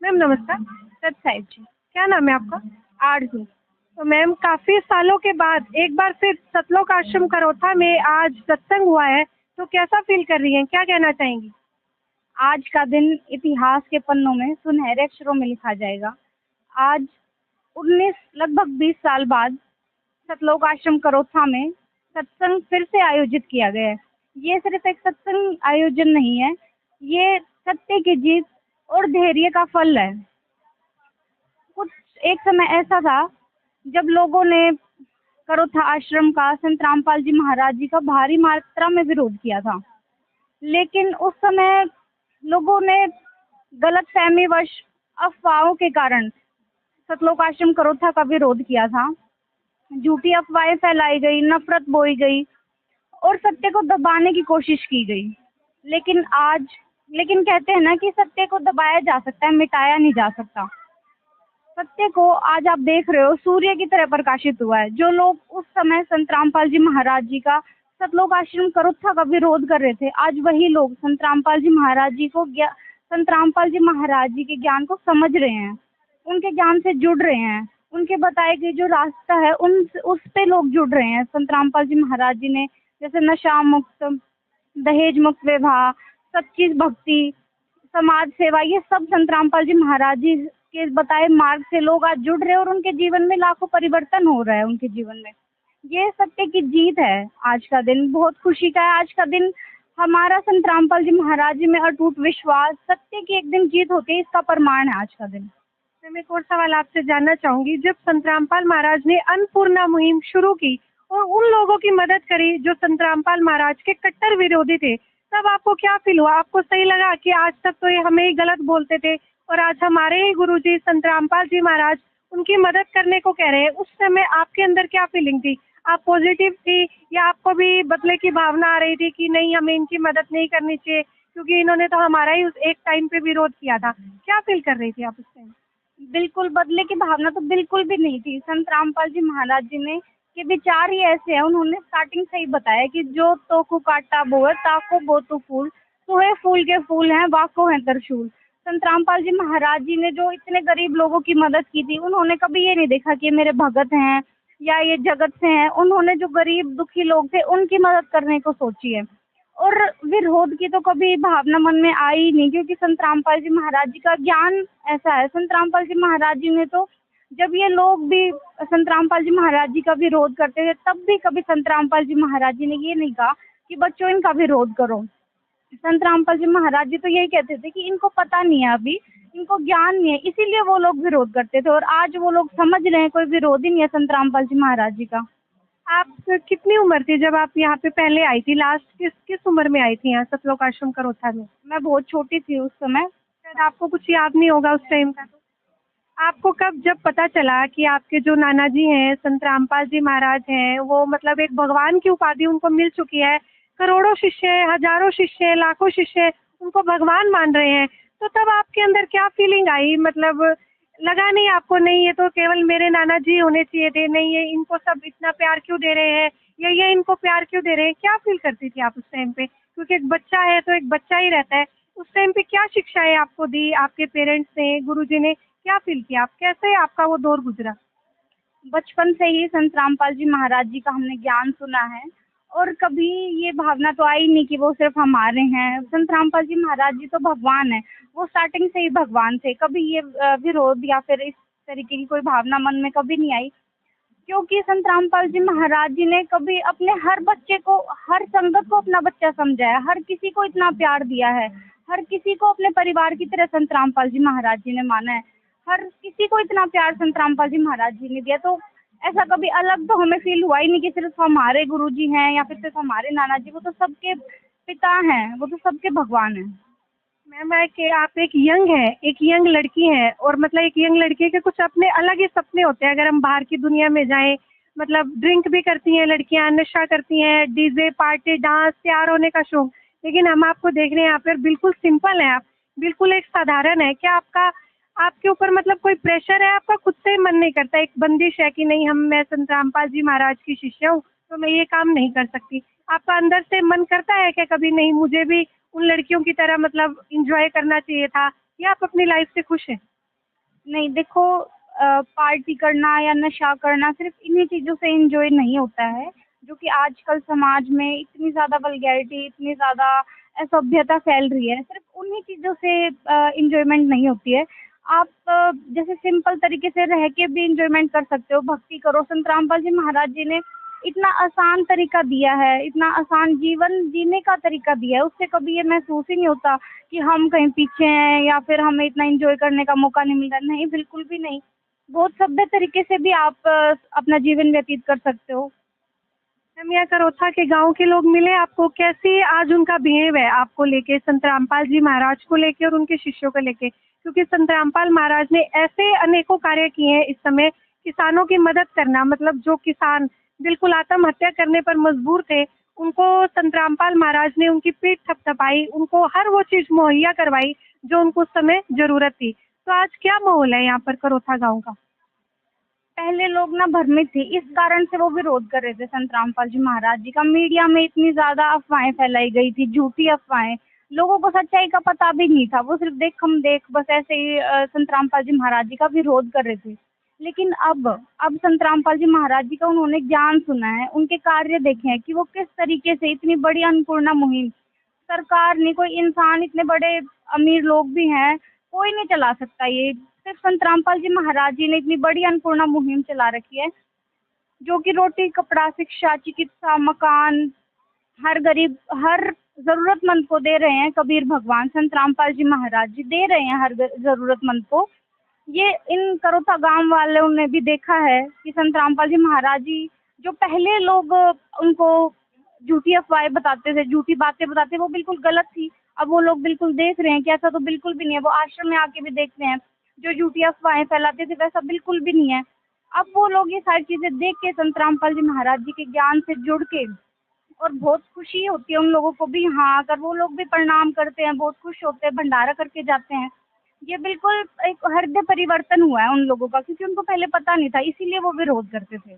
Ma'am नमस्कार। सत साहिब जी। क्या नाम है आपका? आरजू। तो मैम काफी सालों के बाद एक बार फिर सतलोक आश्रम करोथा में आज सत्संग हुआ है, तो कैसा फील कर रही हैं, क्या कहना चाहेंगी? आज का दिन इतिहास के पन्नों में सुनहरे अक्षरों में लिखा जाएगा। आज 19 लगभग 20 साल बाद सतलोक आश्रम करोथा में सत्संग फिर से आयोजित किया गया है। ये सिर्फ एक सत्संग आयोजन नहीं है, ये सत्य की जीत और धैर्य का फल है। कुछ एक समय ऐसा था जब लोगों ने करोथा आश्रम का संत रामपाल जी महाराज जी का भारी मात्रा में विरोध किया था, लेकिन उस समय लोगों ने गलतफहमीवश अफवाहों के कारण सतलोक आश्रम करोथा का विरोध किया था। झूठी अफवाहें फैलाई गई, नफरत बोई गई और सत्य को दबाने की कोशिश की गई। लेकिन कहते हैं ना कि सत्य को दबाया जा सकता है, मिटाया नहीं जा सकता। सत्य को आज आप देख रहे हो सूर्य की तरह प्रकाशित हुआ है। जो लोग उस समय संत रामपाल जी महाराज जी का सतलोक आश्रम करोथा का विरोध कर रहे थे, आज वही लोग संत रामपाल जी महाराज जी को संत रामपाल जी महाराज जी के ज्ञान को समझ रहे हैं, उनके ज्ञान से जुड़ रहे हैं। उनके बताए गए जो रास्ता है उस पे लोग जुड़ रहे हैं। संत रामपाल जी महाराज जी ने जैसे नशा मुक्त, दहेज मुक्त विवाह, सच्ची भक्ति, समाज सेवा, ये सब संत रामपाल जी महाराज जी के बताए मार्ग से लोग आज जुड़ रहे हैं और उनके जीवन में लाखों परिवर्तन हो रहा है। उनके जीवन में ये सत्य की जीत है। आज का दिन बहुत खुशी का है। आज का दिन हमारा संत रामपाल जी महाराज जी में अटूट विश्वास, सत्य की एक दिन जीत होती है, इसका प्रमाण है आज का दिन। मैं एक और सवाल आपसे जानना चाहूंगी। जब संत रामपाल महाराज ने अन्नपूर्णा मुहिम शुरू की और उन लोगों की मदद करी जो संत रामपाल महाराज के कट्टर विरोधी थे, तब आपको क्या फील हुआ? आपको सही लगा कि आज तक तो ये हमें ही गलत बोलते थे और आज हमारे ही गुरुजी संत रामपाल जी महाराज उनकी मदद करने को कह रहे हैं? उस समय आपके अंदर क्या फीलिंग थी? आप पॉजिटिव थी या आपको भी बदले की भावना आ रही थी कि नहीं, हमें इनकी मदद नहीं करनी चाहिए क्योंकि इन्होंने तो हमारा ही एक टाइम पे विरोध किया था? क्या फील कर रही थी आप उस टाइम? बिल्कुल बदले की भावना तो बिल्कुल भी नहीं थी। संत रामपाल जी महाराज जी ने के विचार ही ऐसे हैं। उन्होंने स्टार्टिंग से ही बताया कि जो तो को काटा बोए ताको बो तो फूल, तो है फूल के फूल हैं वाको है त्रिशूल। संत रामपाल जी महाराज जी ने जो इतने गरीब लोगों की मदद की थी, उन्होंने कभी ये नहीं देखा कि ये मेरे भगत हैं या ये जगत से हैं। उन्होंने जो गरीब दुखी लोग थे उनकी मदद करने को सोची है और विरोध की तो कभी भावना मन में आई ही नहीं, क्योंकि संत रामपाल जी महाराज जी का ज्ञान ऐसा है। संत रामपाल जी महाराज जी ने तो जब ये लोग भी संत रामपाल जी महाराज जी का विरोध करते थे, तब भी कभी संत रामपाल जी महाराज जी ने ये नहीं कहा कि बच्चों इनका विरोध करो। संत रामपाल जी महाराज जी तो यही कहते थे कि इनको पता नहीं है, अभी इनको ज्ञान नहीं है, इसीलिए वो लोग विरोध करते थे। और आज वो लोग समझ रहे हैं, कोई विरोध ही नहीं है संत रामपाल जी महाराज जी का। आप कितनी उम्र थी जब आप यहाँ पे पहले आई थी? लास्ट किस किस उम्र में आई थी यहाँ सतलोक आश्रम करोथा में? मैं बहुत छोटी थी उस समय। शायद आपको कुछ याद नहीं होगा उस टाइम का। तो आपको कब जब पता चला कि आपके जो नाना जी हैं संत रामपाल जी महाराज हैं, वो मतलब एक भगवान की उपाधि उनको मिल चुकी है, करोड़ों शिष्य, हजारों शिष्य, लाखों शिष्य उनको भगवान मान रहे हैं, तो तब आपके अंदर क्या फीलिंग आई? मतलब लगा नहीं आपको, नहीं ये तो केवल मेरे नाना जी होने चाहिए थे, नहीं ये इनको सब इतना प्यार क्यों दे रहे हैं, या ये इनको प्यार क्यों दे रहे हैं? क्या फील करती थी आप उस टाइम पे? क्योंकि एक बच्चा है तो एक बच्चा ही रहता है। उस टाइम पे क्या शिक्षाएं आपको दी आपके पेरेंट्स ने, गुरुजी ने? क्या फील किया आप? कैसे आपका वो दौर गुजरा? बचपन से ही संत रामपाल जी महाराज जी का हमने ज्ञान सुना है और कभी ये भावना तो आई नहीं कि वो सिर्फ हमारे हैं। संत रामपाल जी महाराज जी तो भगवान है, वो स्टार्टिंग से ही भगवान थे। कभी ये विरोध या फिर इस तरीके की कोई भावना मन में कभी नहीं आई, क्योंकि संत रामपाल जी महाराज जी ने कभी अपने हर बच्चे को, हर संगत को अपना बच्चा समझा है, हर किसी को इतना प्यार दिया है, हर किसी को अपने परिवार की तरह संत रामपाल जी महाराज जी ने माना है। हर किसी को इतना प्यार संत रामपाल जी महाराज जी ने दिया, तो ऐसा कभी अलग तो हमें फील हुआ ही नहीं कि सिर्फ हमारे गुरुजी हैं या फिर सिर्फ हमारे नाना जी। वो तो सबके पिता हैं, वो तो सबके भगवान हैं। मैम है कि आप एक यंग है, एक यंग लड़की है, और मतलब एक यंग लड़की के कुछ अपने अलग ही सपने होते हैं अगर हम बाहर की दुनिया में जाएं। मतलब ड्रिंक भी करती हैं लड़कियां, नशा करती हैं, डीजे पार्टी डांस तैयार होने का शौक। लेकिन हम आपको देख रहे हैं यहाँ पर बिल्कुल सिंपल है आप, बिल्कुल एक साधारण है। क्या आपका, आपके ऊपर मतलब कोई प्रेशर है? आपका खुद से मन नहीं करता, एक बंदिश है कि नहीं मैं संत रामपाल जी महाराज की शिष्य हूँ तो मैं ये काम नहीं कर सकती? आपका अंदर से मन करता है क्या कभी, नहीं मुझे भी उन लड़कियों की तरह मतलब इंजॉय करना चाहिए था, या आप अपनी लाइफ से खुश हैं? नहीं देखो, पार्टी करना या नशा करना सिर्फ इन्हीं चीज़ों से एंजॉय नहीं होता है, जो कि आजकल समाज में इतनी ज़्यादा वल्गैरिटी, इतनी ज़्यादा असभ्यता फैल रही है, सिर्फ उन्हीं चीज़ों से एंजॉयमेंट नहीं होती है। आप जैसे सिंपल तरीके से रह के भी एंजॉयमेंट कर सकते हो, भक्ति करो। संत रामपाल जी महाराज जी ने इतना आसान तरीका दिया है, इतना आसान जीवन जीने का तरीका दिया है, उससे कभी ये महसूस ही नहीं होता कि हम कहीं पीछे हैं या फिर हमें इतना एंजॉय करने का मौका नहीं मिल रहा। नहीं, बिल्कुल भी नहीं। बहुत सभ्य तरीके से भी आप अपना जीवन व्यतीत कर सकते हो। मैम, यहाँ करोथा के गांव के लोग मिले आपको? कैसी आज उनका बिहेव है आपको लेके, संत रामपाल जी महाराज को लेके और उनके शिष्यों को लेके? क्योंकि संत रामपाल महाराज ने ऐसे अनेकों कार्य किए हैं इस समय, किसानों की मदद करना, मतलब जो किसान बिल्कुल आत्महत्या करने पर मजबूर थे, उनको संत रामपाल महाराज ने उनकी पीठ थपथपाई, उनको हर वो चीज मुहैया करवाई जो उनको उस समय जरूरत थी। तो आज क्या माहौल है यहाँ पर करोथा गाँव का? पहले लोग ना भ्रमित थे, इस कारण से वो विरोध कर रहे थे संत रामपाल जी महाराज जी का। मीडिया में इतनी ज़्यादा अफ़वाहें फैलाई गई थी, झूठी अफ़वाहें। लोगों को सच्चाई का पता भी नहीं था, वो सिर्फ देख-हम-देख बस ऐसे ही संत रामपाल जी महाराज जी का विरोध कर रहे थे। लेकिन अब संत रामपाल जी महाराज जी का उन्होंने ज्ञान सुना है, उनके कार्य देखे हैं कि वो किस तरीके से इतनी बड़ी अन्नपूर्णा मुहिम, सरकार नहीं, कोई इंसान, इतने बड़े अमीर लोग भी हैं, कोई नहीं चला सकता ये। सिर्फ संत रामपाल जी महाराज जी ने इतनी बड़ी अन्नपूर्णा मुहिम चला रखी है, जो कि रोटी, कपड़ा, शिक्षा, चिकित्सा, मकान हर गरीब, हर ज़रूरतमंद को दे रहे हैं। कबीर भगवान संत रामपाल जी महाराज जी दे रहे हैं हर ज़रूरतमंद को। ये इन करोता गाँव वालों ने भी देखा है कि संत रामपाल जी महाराज जी, जो पहले लोग उनको झूठी अफ़वाहें बताते थे, झूठी बातें बताते थे, वो बिल्कुल गलत थी। अब वो लोग बिल्कुल देख रहे हैं कि ऐसा तो बिल्कुल भी नहीं है। वो आश्रम में आके भी देखते हैं, जो झूठी अफ़वाहें फैलाते थे वैसा बिल्कुल भी नहीं है। अब वो लोग ये सारी चीज़ें देख के संत रामपाल जी महाराज जी के ज्ञान से जुड़ के, और बहुत खुशी होती है उन लोगों को भी। हाँ, अगर वो लोग भी प्रणाम करते हैं, बहुत खुश होते हैं, भंडारा करके जाते हैं। ये बिल्कुल एक हृदय परिवर्तन हुआ है उन लोगों का, क्योंकि उनको पहले पता नहीं था, इसीलिए वो विरोध करते थे।